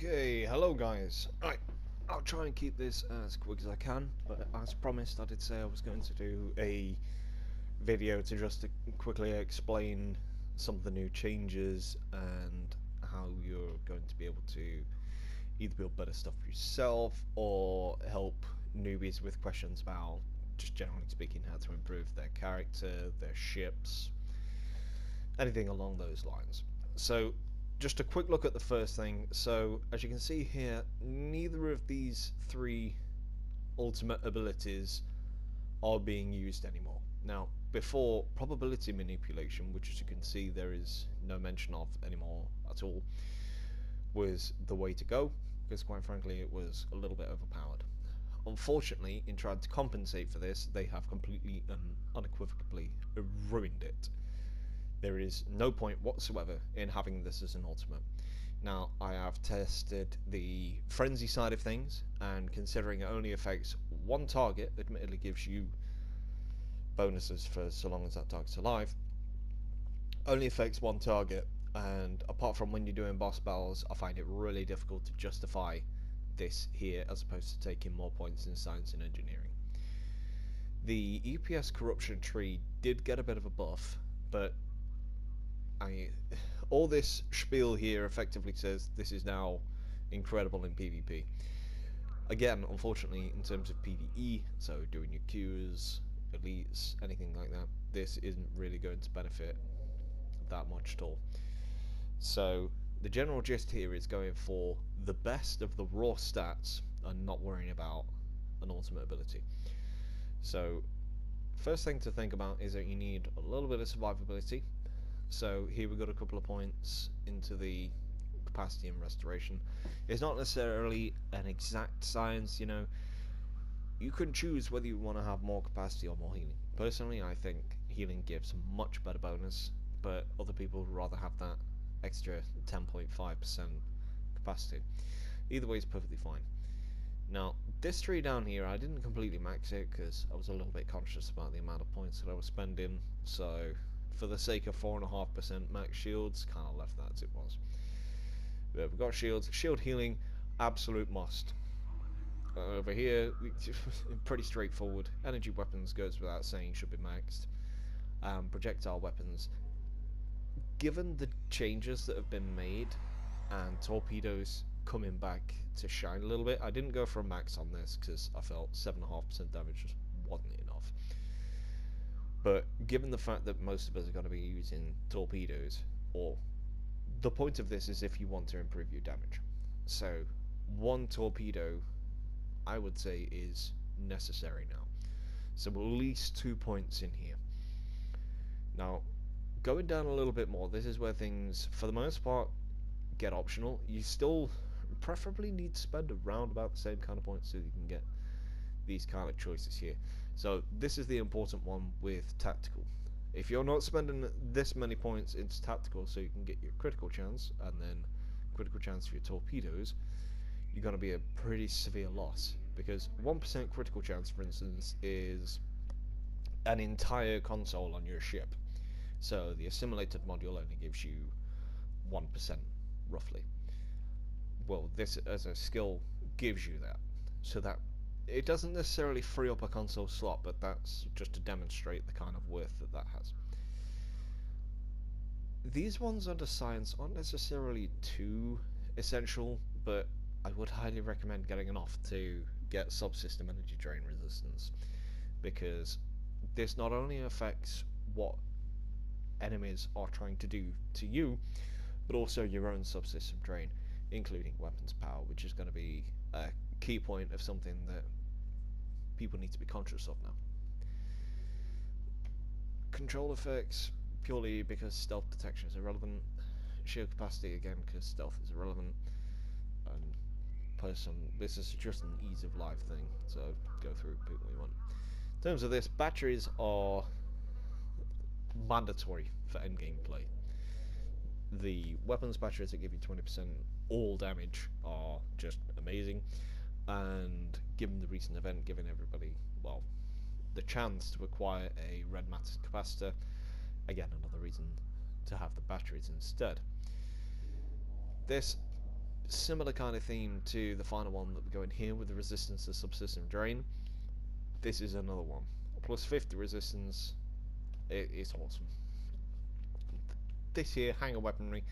Okay, hello guys. Right, I'll try and keep this as quick as I can, but as promised I did say I was going to do a video to just quickly explain some of the new changes and how you're going to be able to either build better stuff for yourself or help newbies with questions about, just generally speaking, how to improve their character, their ships, anything along those lines. So just a quick look at the first thing. So as you can see here, neither of these three ultimate abilities are being used anymore. Now, before, probability manipulation, which as you can see there is no mention of anymore at all, was the way to go, because quite frankly it was a little bit overpowered. Unfortunately, in trying to compensate for this, they have completely and unequivocally ruined it. There is no point whatsoever in having this as an ultimate. Now, I have tested the frenzy side of things, and considering it only affects one target, admittedly gives you bonuses for so long as that target's alive, only affects one target, and apart from when you're doing boss battles, I find it really difficult to justify this here as opposed to taking more points in science and engineering. The EPS corruption tree did get a bit of a buff, but all this spiel here effectively says this is now incredible in PvP. Again, unfortunately, in terms of PvE, so doing your queues, elites, anything like that, this isn't really going to benefit that much at all. So the general gist here is going for the best of the raw stats and not worrying about an ultimate ability. So first thing to think about is that you need a little bit of survivability. So here we've got a couple of points into the capacity and restoration. It's not necessarily an exact science, you know. You can choose whether you want to have more capacity or more healing. Personally, I think healing gives a much better bonus, but other people would rather have that extra 10.5% capacity. Either way is perfectly fine. Now, this tree down here, I didn't completely max it because I was a little bit conscious about the amount of points that I was spending, so for the sake of 4.5% max shields, kind of left that as it was. But we've got shields. Shield healing, absolute must. Over here, pretty straightforward. Energy weapons goes without saying, should be maxed. Projectile weapons. Given the changes that have been made, and torpedoes coming back to shine a little bit, I didn't go for a max on this because I felt 7.5% damage just wasn't enough. But given the fact that most of us are going to be using torpedoes, or the point of this is if you want to improve your damage. So one torpedo, I would say, is necessary now. So at least 2 points in here. Now, going down a little bit more, this is where things, for the most part, get optional. You still preferably need to spend around about the same kind of points so you can get these kind of choices here. So this is the important one with tactical. If you're not spending this many points into tactical so you can get your critical chance and then critical chance for your torpedoes, you're going to be a pretty severe loss, because 1% critical chance, for instance, is an entire console on your ship. So the assimilated module only gives you 1% roughly. Well, this as a skill gives you that, so that it doesn't necessarily free up a console slot, but that's just to demonstrate the kind of worth that that has. These ones under science aren't necessarily too essential, but I would highly recommend getting enough to get subsystem energy drain resistance, because this not only affects what enemies are trying to do to you, but also your own subsystem drain, including weapons power, which is going to be a key point of something that people need to be conscious of now. Control effects, purely because stealth detection is irrelevant. Sheer capacity, again, because stealth is irrelevant. This is just an ease of life thing, so go through pick what you want. In terms of this, batteries are mandatory for endgame play. The weapons batteries that give you 20% all damage are just amazing, and given the recent event giving everybody, well, the chance to acquire a red matter capacitor, again another reason to have the batteries instead. This similar kind of theme to the final one that we go in here with the resistance to subsystem drain. This is another one. Plus 50 resistance. It's awesome. This here, hanger weaponry.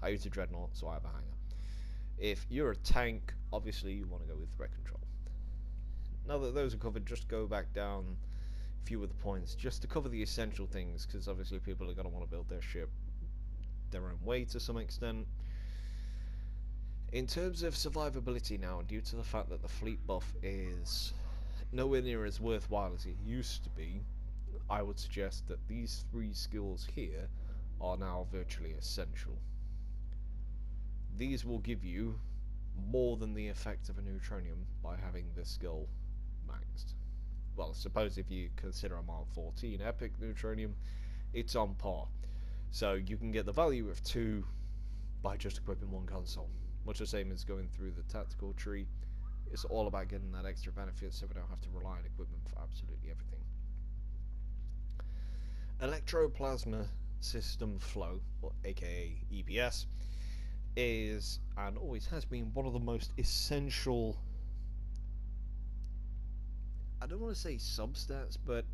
I use a dreadnought, so I have a hanger. If you're a tank, obviously you want to go with threat control. Now that those are covered, just go back down a few of the points, just to cover the essential things, because obviously people are going to want to build their ship their own way to some extent. In terms of survivability now, due to the fact that the fleet buff is nowhere near as worthwhile as it used to be, I would suggest that these 3 skills here are now virtually essential. These will give you more than the effect of a neutronium by having this skill maxed. Well, suppose if you consider a Mark 14 epic neutronium, it's on par. So you can get the value of 2 by just equipping 1 console. Much the same as going through the tactical tree. It's all about getting that extra benefit so we don't have to rely on equipment for absolutely everything. Electroplasma system flow, or aka EPS, is and always has been one of the most essential, I don't want to say substats, but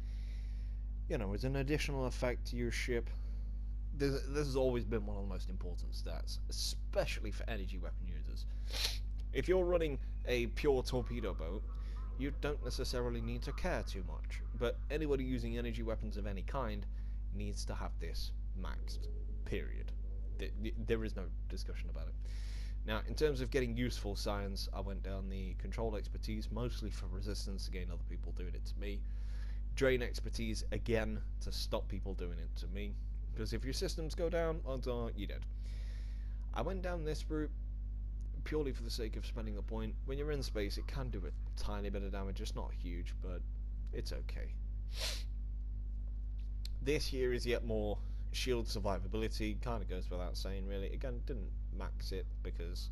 you know, as an additional effect to your ship. This has always been one of the most important stats, especially for energy weapon users. If you're running a pure torpedo boat, you don't necessarily need to care too much, but anybody using energy weapons of any kind needs to have this maxed, period. There is no discussion about it. Now, in terms of getting useful science, I went down the control expertise, mostly for resistance, again, other people doing it to me. Drain expertise, again, to stop people doing it to me. Because if your systems go down, odds are you're dead. I went down this route purely for the sake of spending the point. When you're in space, it can do a tiny bit of damage. It's not huge, but it's okay. This here is yet more shield survivability. Kind of goes without saying, really. Again, didn't max it because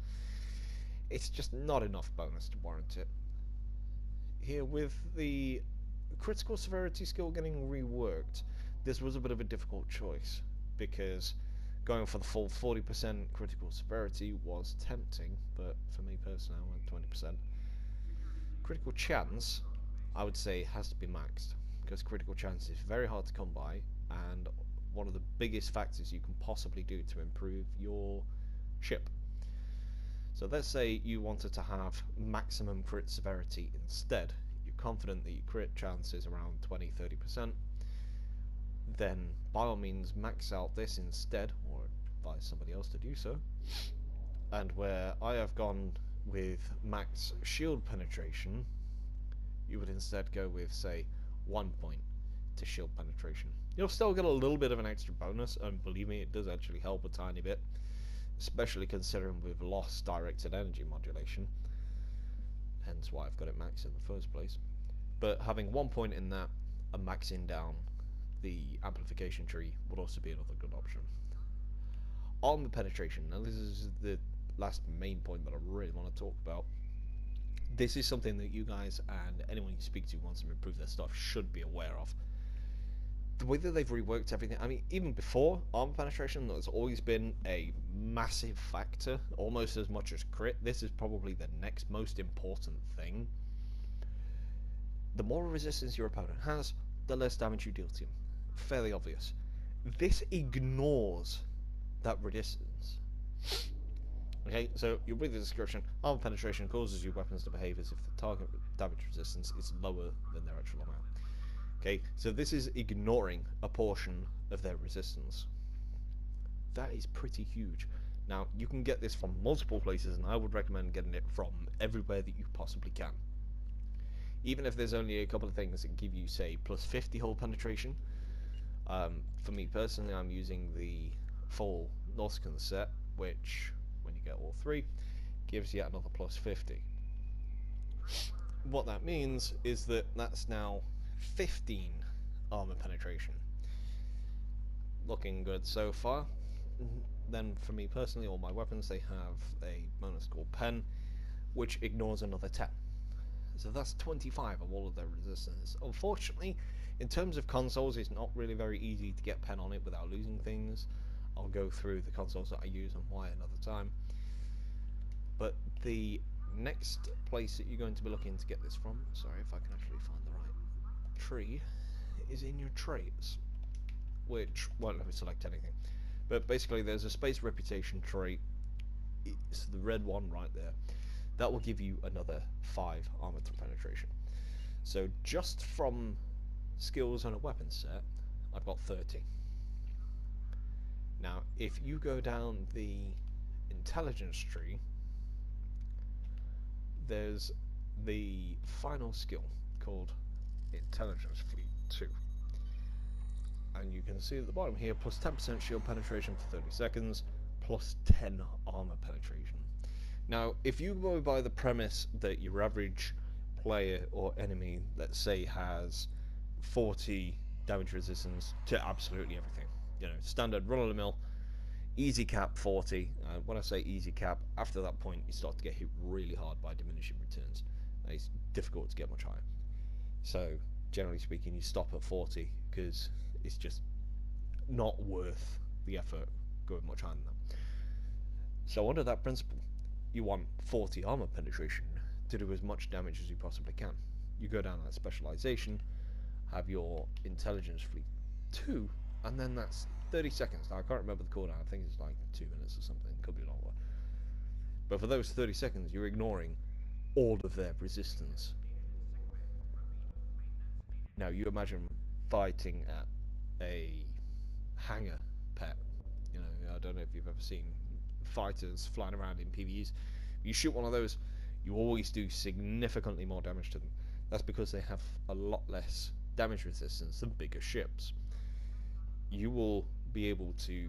it's just not enough bonus to warrant it. Here, with the critical severity skill getting reworked, this was a bit of a difficult choice, because going for the full 40% critical severity was tempting, but for me personally I went 20%. Critical chance, I would say, has to be maxed, because critical chance is very hard to come by, and one of the biggest factors you can possibly do to improve your ship. So let's say you wanted to have maximum crit severity instead. You're confident that your crit chance is around 20-30%. Then by all means max out this instead, or advise somebody else to do so. And where I have gone with max shield penetration, you would instead go with, say, 1 point to shield penetration. You'll still get a little bit of an extra bonus, and believe me, it does actually help a tiny bit, especially considering we've lost directed energy modulation, hence why I've got it maxed in the first place. But having 1 point in that and maxing down the amplification tree would also be another good option. Armor penetration, now this is the last main point that I really want to talk about. This is something that you guys and anyone you speak to who wants to improve their stuff should be aware of. The way that they've reworked everything, I mean, even before armor penetration, that's always been a massive factor, almost as much as crit. This is probably the next most important thing. The more resistance your opponent has, the less damage you deal to him. Fairly obvious. This ignores that resistance. Okay, so you read the description. Armor penetration causes your weapons to behave as if the target damage resistance is lower than their actual amount. Okay, so this is ignoring a portion of their resistance. That is pretty huge. Now, you can get this from multiple places, and I would recommend getting it from everywhere that you possibly can. Even if there's only a couple of things that give you, say, plus 50 hull penetration. For me personally, I'm using the full Norscan set, which, when you get all 3, gives yet another plus 50. What that means is that that's now 15 armor penetration. Looking good so far. Then for me personally, all my weapons, they have a bonus called Pen, which ignores another 10. So that's 25 of all of their resistance. Unfortunately, in terms of consoles, it's not really very easy to get Pen on it without losing things. I'll go through the consoles that I use and why another time. But the next place that you're going to be looking to get this from, sorry if I can actually find the right tree, is in your traits, which won't let me select anything. But basically there's a space reputation trait, it's the red one right there, that will give you another 5 armor through penetration. So just from skills on a weapon set, I've got 30. Now if you go down the intelligence tree, there's the final skill called Intelligence Fleet 2. And you can see at the bottom here, plus 10% shield penetration for 30 seconds, plus 10 armor penetration. Now, if you go by the premise that your average player or enemy, let's say, has 40 damage resistance to absolutely everything, you know, standard run-of-the-mill, easy cap 40. When I say easy cap, after that point you start to get hit really hard by diminishing returns. It's difficult to get much higher. So generally speaking, you stop at 40 because it's just not worth the effort going much higher than that. So under that principle, you want 40 armor penetration to do as much damage as you possibly can. You go down that specialization, have your intelligence fleet 2, and then that's 30 seconds. Now I can't remember the cooldown, I think it's like 2 minutes or something, could be longer. But for those 30 seconds you're ignoring all of their resistance. Now you imagine fighting at a hangar pet. You know, I don't know if you've ever seen fighters flying around in PvEs. You shoot one of those, you always do significantly more damage to them. That's because they have a lot less damage resistance than bigger ships. You will be able to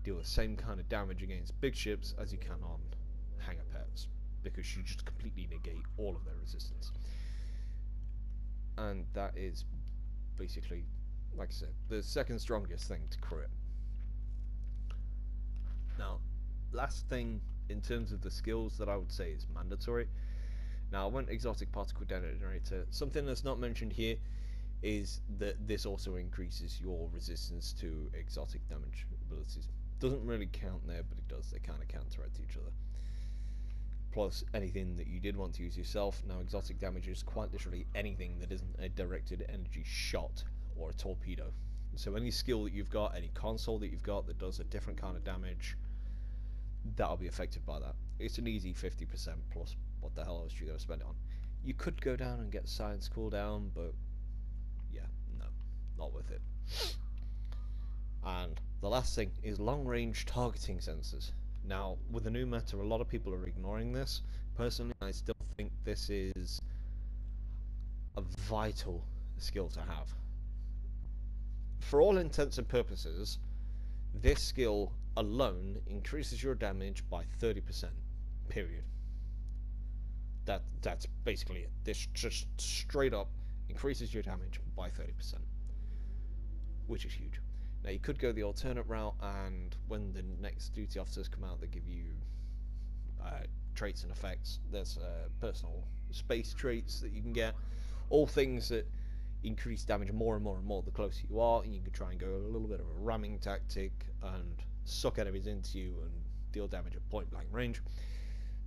deal the same kind of damage against big ships as you can on hangar pets, because you just completely negate all of their resistance. And that is basically, like I said, the second strongest thing to crit. Now, last thing in terms of the skills that I would say is mandatory. Now, I went exotic particle detonator. Something that's not mentioned here is that this also increases your resistance to exotic damage abilities. Doesn't really count there, but it does. They kind of counteract each other. Plus anything that you did want to use yourself. Now, exotic damage is quite literally anything that isn't a directed energy shot or a torpedo. So any skill that you've got, any console that you've got that does a different kind of damage, that'll be affected by that. It's an easy 50% plus what the hell else are you going to spend it on? You could go down and get science cooldown, but yeah, no, not worth it. And the last thing is long-range targeting sensors. Now, with the new meta, a lot of people are ignoring this. Personally, I still think this is a vital skill to have. For all intents and purposes, this skill alone increases your damage by 30%, period. That's basically it. This just straight up increases your damage by 30%, which is huge. Now you could go the alternate route, and when the next duty officers come out, they give you traits and effects. There's personal space traits that you can get, all things that increase damage more and more and more the closer you are, and you can try and go a little bit of a ramming tactic and suck enemies into you and deal damage at point blank range.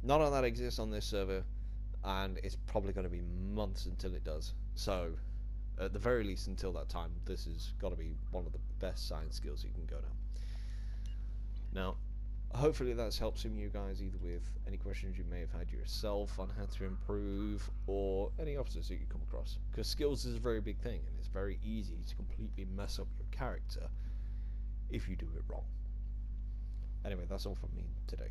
None of that exists on this server, and it's probably going to be months until it does. So at the very least, until that time, this has got to be one of the best science skills you can go down. Now, hopefully that's helped some of you guys, either with any questions you may have had yourself on how to improve, or any officers that you come across. Because skills is a very big thing, and it's very easy to completely mess up your character if you do it wrong. Anyway, that's all from me today.